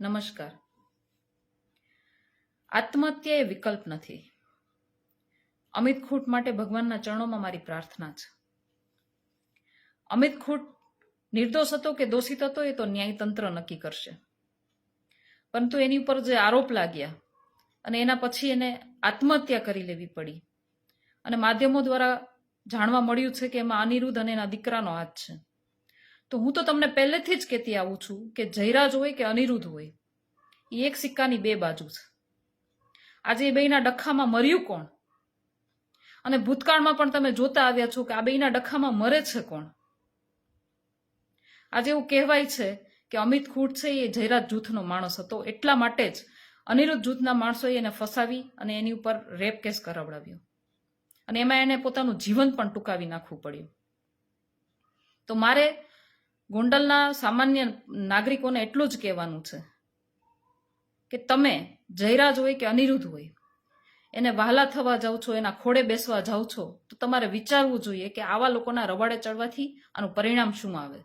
નમસ્કાર. આત્મહત્યા એ વિકલ્પ નથી. અમિત ખૂટ માટે ભગવાનના ચરણોમાં મારી પ્રાર્થના છે. અમિત ખૂટ નિર્દોષ હતો કે દોષિત હતો એ તો ન્યાયતંત્ર નક્કી કરશે, પરંતુ એની ઉપર જે આરોપ લાગ્યા અને એના પછી એને આત્મહત્યા કરી લેવી પડી અને માધ્યમો દ્વારા જાણવા મળ્યું છે કે એમાં અનિરુદ્ધ અને એના દીકરાનો હાથ છે. તો હું તો તમને પહેલેથી જ કહેતી આવું છું કે જયરાજ હોય કે અનિરુદ્ધ હોય, એ એક સિક્કાની બે બાજુ છે. આજે એ બેયના ડખામાં મર્યું કોણ? અને ભૂતકાળમાં પણ તમે જોતા આવ્યા છો કે આ બેયના ડખામાં મરે છે કોણ? આજે એવું કહેવાય છે કે અમિત ખૂટ છે એ જયરાજ જૂથનો માણસ હતો, એટલા માટે જ અનિરુદ્ધ જૂથના માણસોએ એને ફસાવી અને એની ઉપર રેપ કેસ કરાવડાવ્યો અને એમાં એને પોતાનું જીવન પણ ટૂંકાવી નાખવું પડ્યું. તો મારે ગોંડલના સામાન્ય નાગરિકોને એટલું જ કહેવાનું છે કે તમે જયરાજ હોય કે અનિરુદ્ધ હોય, એને વહાલા થવા જાઓ છો, એના ખોળે બેસવા જાઓ છો, તો તમારે વિચારવું જોઈએ કે આવા લોકોના રવાડે ચડવાથી આનું પરિણામ શું આવે.